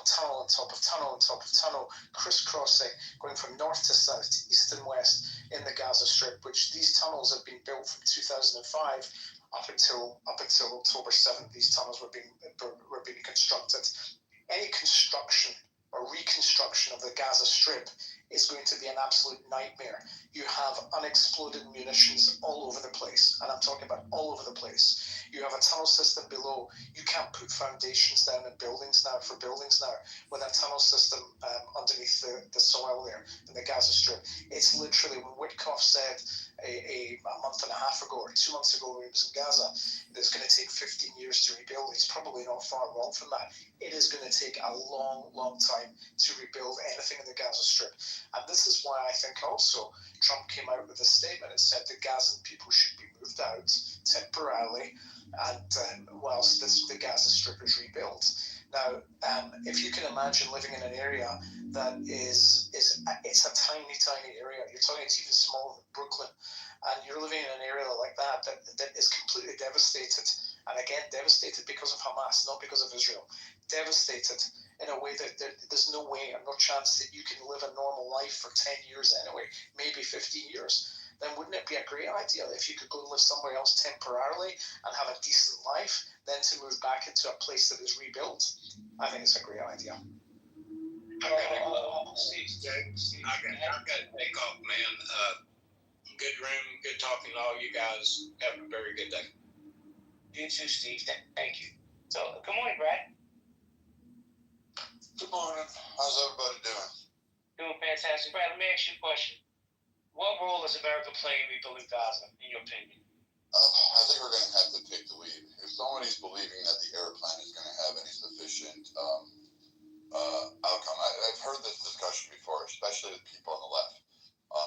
S10: Tunnel on top of tunnel on top of tunnel, crisscrossing, going from north to south to east and west in the Gaza Strip, which these tunnels have been built from 2005 up until October 7th. These tunnels were being constructed. Any construction or reconstruction of the Gaza Strip is going to be an absolute nightmare. You have unexploded munitions all over the place, and I'm talking about all over the place. You have a tunnel system below. You can't put foundations down in buildings now with a tunnel system underneath the soil there in the Gaza Strip. It's literally, when Witkoff said a month and a half ago or 2 months ago when he was in Gaza, that it's going to take 15 years to rebuild. He's probably not far wrong from that. It is going to take a long, long time to rebuild anything in the Gaza Strip. And this is why I think also Trump came out with a statement and said the Gazan people should be moved out temporarily, and whilst the Gaza Strip is rebuilt. Now, if you can imagine living in an area that it's a tiny, tiny area. You're talking, it's even smaller than Brooklyn, and you're living in an area like that is completely devastated. And again, devastated because of Hamas, not because of Israel. Devastated in a way that there's no way or no chance that you can live a normal life for 10 years anyway, maybe 15 years. Then wouldn't it be a great idea if you could go live somewhere else temporarily and have a decent life, then to move back into a place that is rebuilt? I think it's a great idea.
S7: Steve, I've got to take off, man. Good room, good talking to all you guys. Have a very good day.
S8: You too, Steve. Thank you. So, good morning, Brad.
S12: Good morning. How's everybody doing?
S8: Doing fantastic. Brad, let me ask you a question. What role does America play in rebuilding Gaza, in your opinion?
S12: I think we're going to have to take the lead. If somebody's believing that the airplane is going to have any sufficient outcome, I've heard this discussion before, especially with people on the left.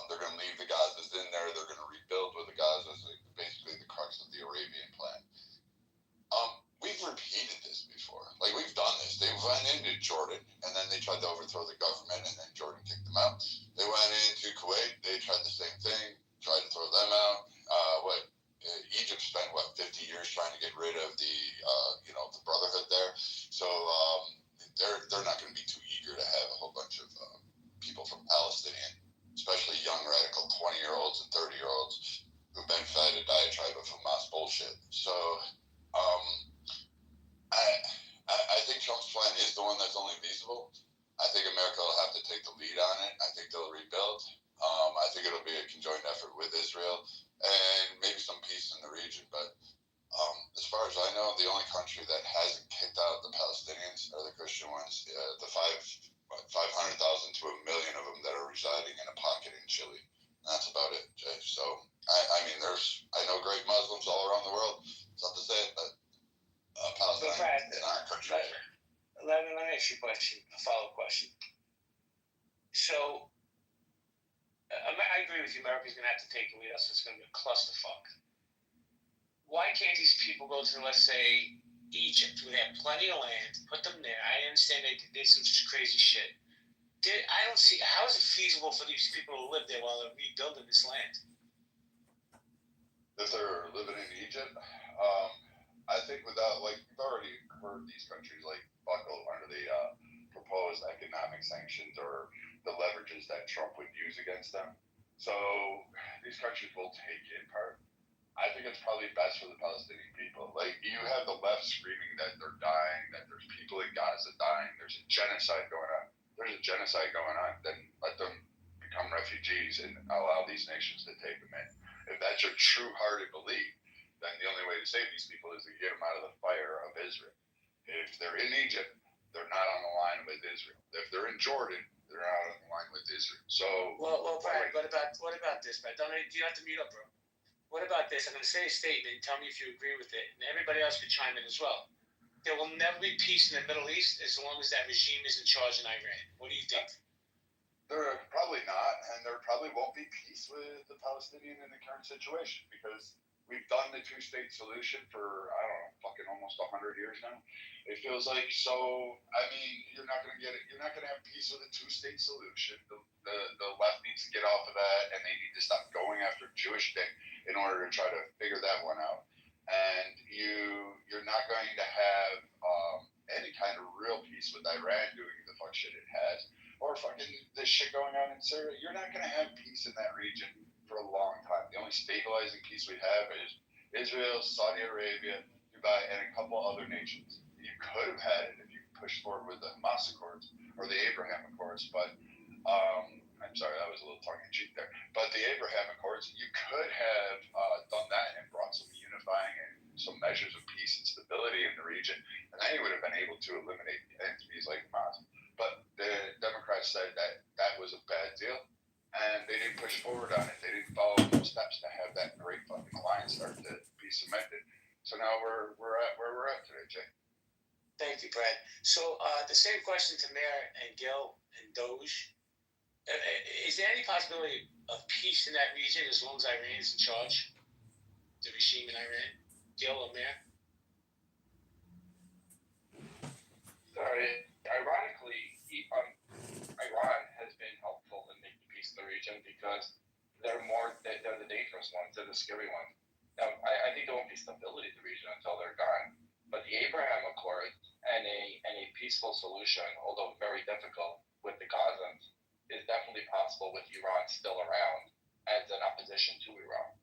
S12: They're going to leave the Gazas in there. They're going to rebuild with the Gazas, basically the crux of the Arabian plan. We've repeated this before. Like, we've done this. They went into Jordan, and then they tried to overthrow the government, and then Jordan kicked them out. They went into Kuwait. They tried the same thing, tried to throw them out. Egypt spent, 50 years trying to get rid of the Brotherhood there. So they're not going to be too eager to have a whole bunch of people from Palestinian, especially young radical 20-year-olds and 30-year-olds who've been fed a diatribe of Hamas bullshit. So I think Trump's plan is the one that's only feasible. I think America will have to take the lead on it. I think they'll rebuild. I think it'll be a conjoined effort with Israel and maybe some peace in the region. But as far as I know, the only country that hasn't kicked out the Palestinians are the Christian ones. The 500,000 to 1 million of them that are residing in a pocket in Chile. And that's about it, Jay. So, I know great Muslims all around the world. It's not to say it, but Palestine in our country.
S8: Let me ask you a question, a follow-up question. So, I agree with you. America's going to have to take the lead. Else it's going to be a clusterfuck. Why can't these people go to, let's say, Egypt, where they have plenty of land, put them there? I understand they did some crazy shit. I don't see, how is it feasible for these people to live there while they're rebuilding this land?
S12: If they're living in Egypt, I think we've already heard these countries buckle under the proposed economic sanctions or the leverages that Trump would use against them. So these countries will take in part. I think it's probably best for the Palestinian people. You have the left screaming that they're dying, that there's people in Gaza dying, there's a genocide going on. There's a genocide going on, then let them become refugees and allow these nations to take them in. If that's your true-hearted belief, then the only way to save these people is to get them out of the fire of Israel. If they're in Egypt, they're not on the line with Israel. If they're in Jordan, they're not on the line with Israel. So,
S8: well, Brad, what about this, Brad? You don't have to mute up, bro. What about this? I'm going to say a statement. Tell me if you agree with it, and everybody else can chime in as well. There will never be peace in the Middle East as long as that regime is in charge in Iran. What do you think?
S12: There probably not, and there probably won't be peace with the Palestinian in the current situation because we've done the two-state solution for, I don't know, fucking almost 100 years now. It feels like. So, I mean, you're not going to get it. You're not going to have peace with a two-state solution. The left needs to get off of that, and they need to stop going after Jewish thing in order to try to figure that one out. And you're not going to have any kind of real peace with Iran doing the fuck shit it has, or fucking this shit going on in Syria. You're not going to have peace in that region for a long time. The only stabilizing peace we have is Israel, Saudi Arabia, Dubai, and a couple other nations. You could have had it if you pushed forward with the Hamas Accords or the Abraham Accords, but I'm sorry, that was a little tongue-in-cheek there. But the Abraham Accords, you could have done that and brought some unifying and some measures of peace and stability in the region, and then you would have been able to eliminate entities like Hamas. But the Democrats said that that was a bad deal, and they didn't push forward on it. They didn't follow those steps to have that great fucking alliance start to be cemented. So now we're at where we're at today, Jay.
S8: Thank you, Brad. So the same question to Mayor and Gil and Doge. Is there any possibility of peace in that region as long as Iran is in charge? The regime in Iran? Gil or Mayor?
S5: Sorry. Ironically, Iran has been helpful in making peace in the region because they're the dangerous ones, they're the scary ones. Now, I think there won't be stability in the region until they're gone. But the Abraham Accords and a peaceful solution, although very difficult with the Gazans, is definitely possible with Iran still around as an opposition to Iran.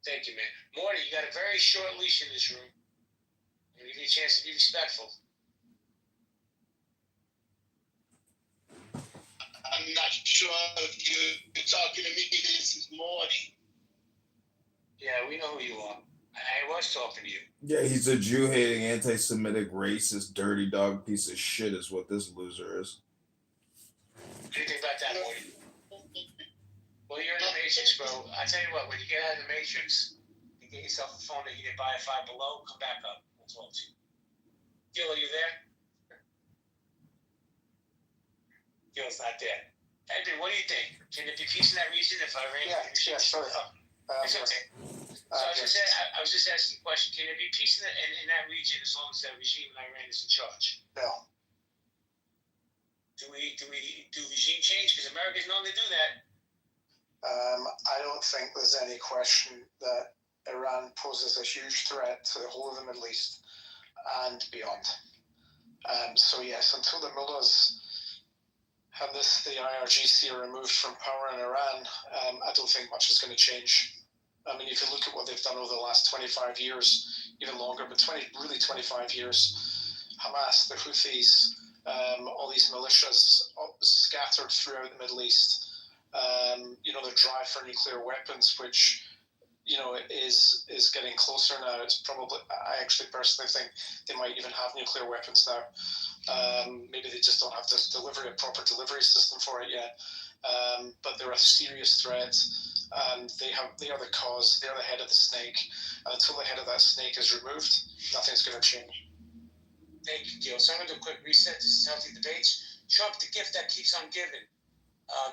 S8: Thank you, man. Morty, you got a very short leash in this room. I'm going to give you a chance to be respectful.
S3: I'm not sure if you're talking to me. This is Morty.
S8: Yeah, we know who you are. I was talking to you.
S9: Yeah, he's a Jew-hating, anti-Semitic, racist, dirty dog piece of shit is what this loser is.
S8: What do you think about that, Morty? Well, you're in the Matrix, bro. I tell you what, when you get out of the Matrix, you get yourself a phone that you can buy at Five Below, come back up. We'll talk to you. Gil, are you there? Gil's not there. Andrew, what do you think? Can there be peace in that region if Iran?
S10: Yeah, sorry.
S8: It's okay. So I was just asking a question. Can there be peace in that region as long as that regime in Iran is in charge?
S10: No.
S8: Do regime change? Because America's known to do that.
S10: I don't think there's any question that Iran poses a huge threat to the whole of the Middle East and beyond. So yes, until the mullahs have the IRGC removed from power in Iran, I don't think much is going to change. I mean, if you look at what they've done over the last 25 years, even longer, but 25 years, Hamas, the Houthis, all these militias scattered throughout the Middle East, their drive for nuclear weapons, which, is getting closer now. It's probably, I actually personally think they might even have nuclear weapons now. Maybe they just don't have a proper delivery system for it yet. But they're a serious threat. And they are the cause. They are the head of the snake. And until the head of that snake is removed, nothing's going to change.
S8: Thank you, Gil. So I'm going to do a quick reset. This is Healthy Debates. Trump, the gift that keeps on giving.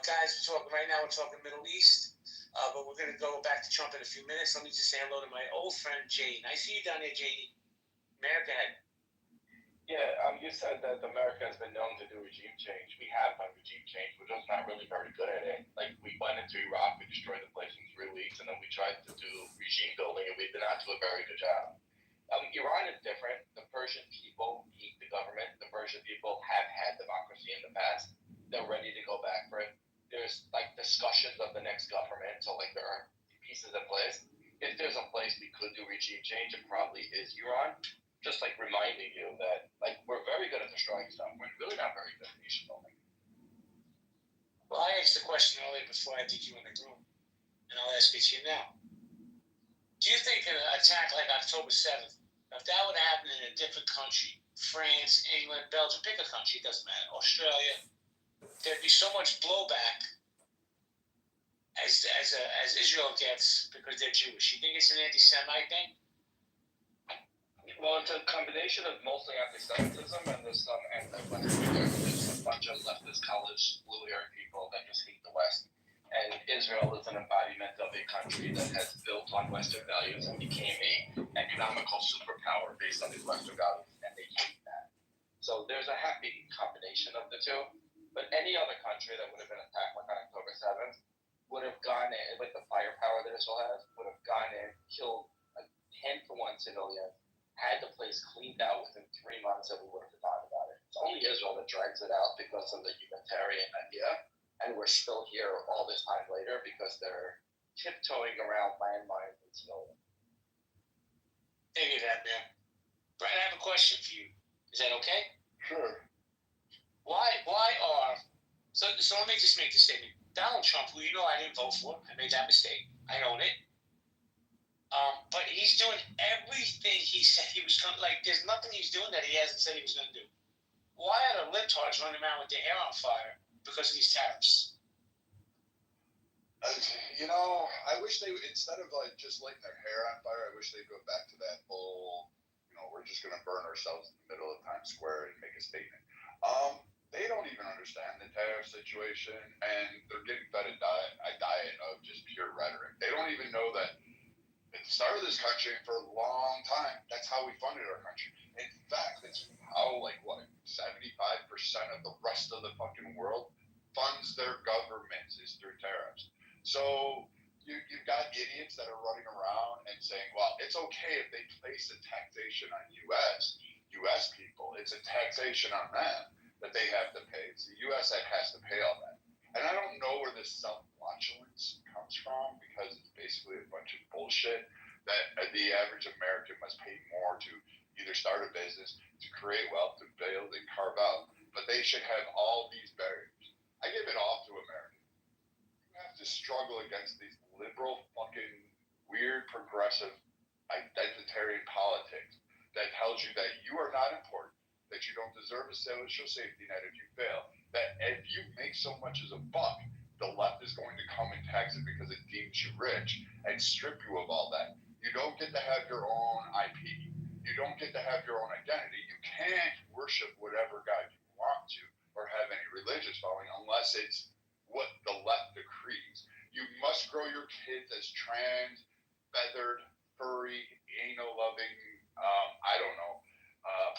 S8: Guys, we're talking Middle East. But we're going to go back to Trump in a few minutes. Let me just say hello to my old friend, Jane. I see you down there, Janie. Mayor, go ahead.
S5: Yeah, you said that America has been known to do regime change. We have done regime change. We're just not really very good at it. Like, we went into Iraq, we destroyed the place in 3 weeks, and then we tried to do regime building, and we did not do a very good job. Iran is different. The Persian people hate the government. The Persian people have had democracy in the past. They're ready to go back for it. There's, discussions of the next government, so, there are pieces in place. If there's a place we could do regime change, it probably is Iran. Just reminding you that we're very good at destroying stuff. We're really not very good at nation building.
S8: Well, I asked the question earlier before I think you were in the room, and I'll ask it to you now. Do do you think an attack like October 7th, if that would happen in a different country, France, England, Belgium, pick a country, it doesn't matter, Australia, there'd be so much blowback as Israel gets because they're Jewish? You think it's an anti-Semite thing?
S5: Well, it's a combination of mostly anti-Semitism and there's some anti-Western. There's a bunch of leftist college blue-haired people that just hate the West. And Israel is an embodiment of a country that has built on Western values and became an economical superpower based on these Western values, and they hate that. So there's a happy combination of the two. But any other country that would have been attacked like on October 7th would have gone in, with the firepower that Israel has, would have gone in, killed a 10-to-1 civilian, had the place cleaned out within 3 months, and we would have forgotten about it. It's only Israel that drags it out because of the humanitarian idea, and we're still here all this time later because they're tiptoeing around landmines and snow.
S8: Thank you, that man. Brad, I have a question for you. Is that okay?
S12: Sure.
S8: Why are so let me just make this statement. Donald Trump, who you know I didn't vote for, I made that mistake. I own it. But he's doing everything he said he was going to. Like, there's nothing he's doing that he hasn't said he was going to do. Why are the libtards running around with their hair on fire because of these tariffs?
S12: I wish they, instead of like just lighting their hair on fire, I wish they'd go back to that whole, we're just going to burn ourselves in the middle of Times Square and make a statement. They don't even understand the tariff situation, and they're getting fed a diet of just pure rhetoric. They don't even know that at the start of this country, for a long time, that's how we funded our country. In fact, it's how 75% of the rest of the fucking world funds their governments is through tariffs. So you've got idiots that are running around and saying, well, it's okay if they place a taxation on U.S. people. It's a taxation on them that they have to pay. It's the U.S. that has to pay all that. And I don't know where this self-flatulence comes from, because it's basically a bunch of bullshit that the average American must pay more to either start a business, to create wealth, to build and carve out. But they should have all these barriers. I give it off to America. You have to struggle against these liberal, fucking, weird, progressive, identitarian politics that tells you that you are not important, that you don't deserve a social safety net if you fail, that if you make so much as a buck, the left is going to come and tax it because it deems you rich and strip you of all that. You don't get to have your own IP. You don't get to have your own identity. You can't worship whatever God you want to or have any religious following unless it's what the left decrees. You must grow your kids as trans, feathered, furry, anal-loving,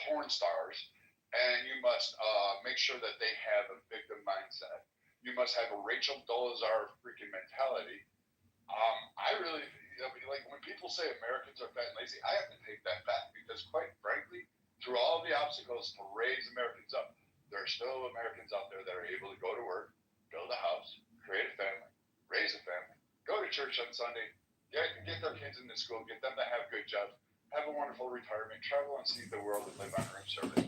S12: porn stars, and you must make sure that they have a victim mindset. You must have a Rachel Dolezal freaking mentality. I really, when people say Americans are fat and lazy, I have to take that back, because quite frankly, through all of the obstacles to raise Americans up, there are still Americans out there that are able to go to work, build a house, create a family, raise a family, go to church on Sunday, get their kids into school, get them to have good jobs, have a wonderful retirement, travel and see the world, and live on room service.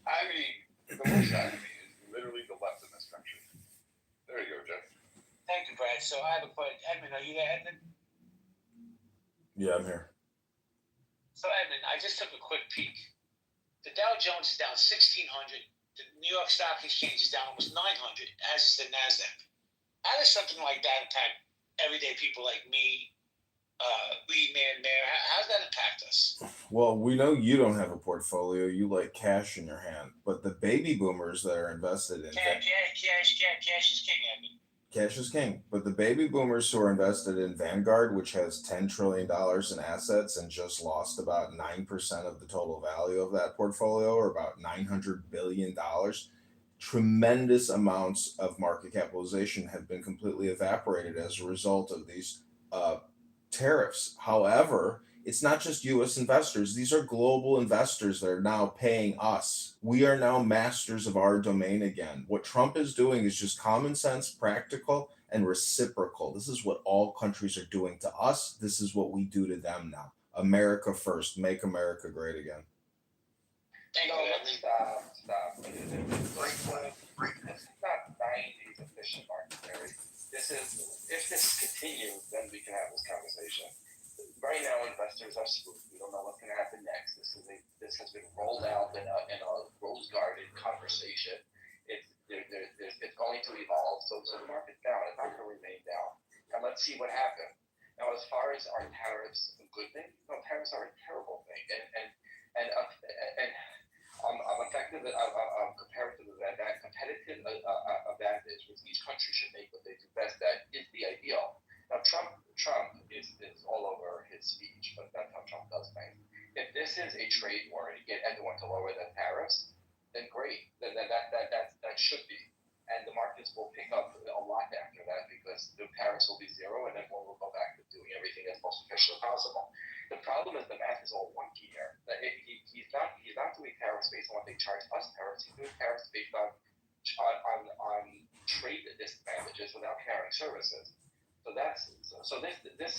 S12: I mean, the worst enemy is literally the left in this country. There you go, Jeff.
S8: Thank you, Brad. So I have a question. Edmund, are you there, Edmund?
S9: Yeah, I'm here.
S8: So, Edmund, I just took a quick peek. The Dow Jones is down 1,600. The New York Stock Exchange is down almost 900, as is the NASDAQ. How does something like that impact everyday people like me, Lee, Mayor? How does that impact us?
S9: Well, we know you don't have a portfolio. You like cash in your hand. But the baby boomers that are invested in
S8: Cash is king, Edmund.
S9: Cash is king. But the baby boomers who are invested in Vanguard, which has $10 trillion in assets and just lost about 9% of the total value of that portfolio, or about $900 billion, tremendous amounts of market capitalization have been completely evaporated as a result of these tariffs. However, it's not just U.S. investors. These are global investors that are now paying us. We are now masters of our domain again. What Trump is doing is just common sense, practical, and reciprocal. This is what all countries are doing to us. This is what we do to them now. America first. Make America great again.
S5: Stop. This is not 90s efficient market theory. This is, if this continues, then we can have this conversation. Right now, to evolve. So the market's down. It's not going to remain down. And let's see what happens. Now, as far as are tariffs a good thing? No, tariffs are a terrible thing. And I'm effective. I'm compared to that competitive advantage, which each country should make what they do best at, is the ideal. Now, Trump is all over his speech, but that's how Trump does things. If this is a trade war and you get everyone to lower the tariffs, then great. Then that should be. And the markets will pick up a lot after that because the tariffs will be zero, and then we'll go back to doing everything as most efficient as possible. The problem is the math is all wonky here. He's not doing tariffs based on what they charge us tariffs. He's doing tariffs based on trade disadvantages without carrying services. So this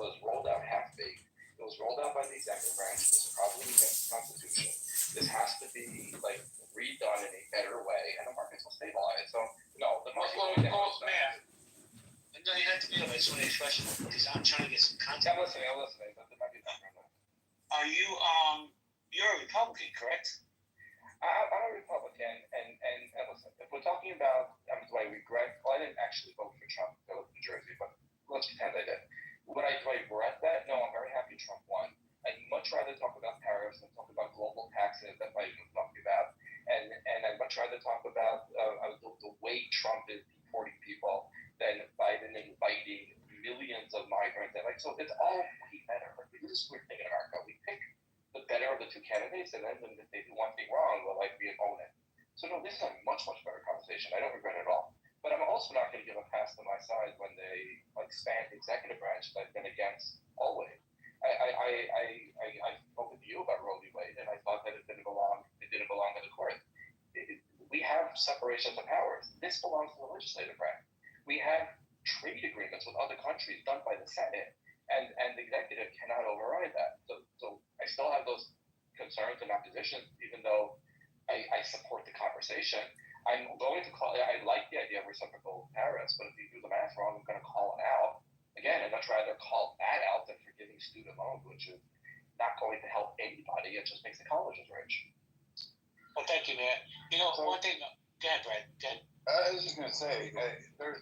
S5: was rolled out half baked. It was rolled out by the executive branch. It's probably against the Constitution. This has to be like redone in a better way, and the markets will stabilize. So no, the market will
S8: man. No, you have to be able to answer this question because I'm trying to get some context.
S5: I'm listening, but there might be background noise.
S8: Are you you're a Republican, correct?
S5: I'm a Republican, and listen, if we're talking about do I regret? Well, I didn't actually vote for Trump to go to New Jersey, but let's pretend I did. Do I regret that? No, I'm very happy Trump won. I'd much rather talk about tariffs than talk about global taxes that Biden was talking about, and I'd much rather talk about the way Trump is deporting people than Biden inviting millions of migrants. And so it's all way better. Like, this is weird thing in America. We pick the better of the two candidates, and then if they do one thing wrong, we'll we own it. So no, this is a much better conversation. I don't regret it at all. But I'm also not going to give a pass to my side when they expand the executive branch that I've been against always. I spoke with you about Roe v. Wade, and I thought that it didn't belong in the court. We have separation of powers. This belongs to the legislative branch. We have trade agreements with other countries done by the Senate, and the executive cannot override that. So I still have those concerns and oppositions, even though I support the conversation. I'm going to call. I like the idea of reciprocal tariffs, but if you do the math wrong, I'm going to call it out. Again, I'd much rather call that out than forgiving student loans, which is not going to help anybody. It just makes the colleges rich.
S8: Well, thank you, man. You know, one thing. Go ahead, Brad. Go ahead.
S12: I was just gonna say, there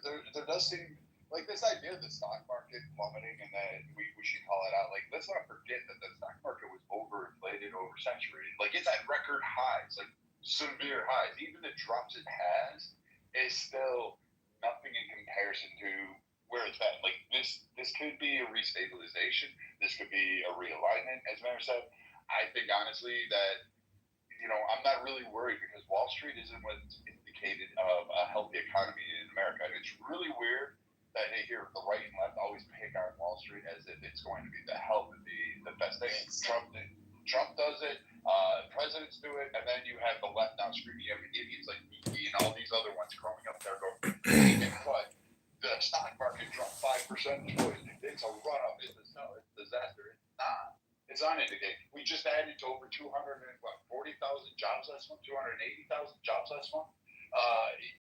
S12: does seem like this idea of the stock market plummeting, and that we should call it out. Like, let's not forget that the stock market was overinflated, oversaturated. Like, it's at record highs, like severe highs. Even the drops it has is still nothing in comparison to where it's been. Like, this could be a restabilization. This could be a realignment, as Mayor said. I think honestly that I'm not really worried because Wall Street isn't what's indicated of a healthy economy in America. And it's really weird that they hear the right and left always pick on Wall Street as if it's going to be the help and the best thing. Trump does it, presidents do it, and then you have the left now screaming at idiots like me and all these other ones growing up there going, what? The stock market dropped 5 percentage points. It's a run-up. It's a disaster. It's not. It's unindicated. We just added to over 40,000 jobs last month, 280,000 jobs last month.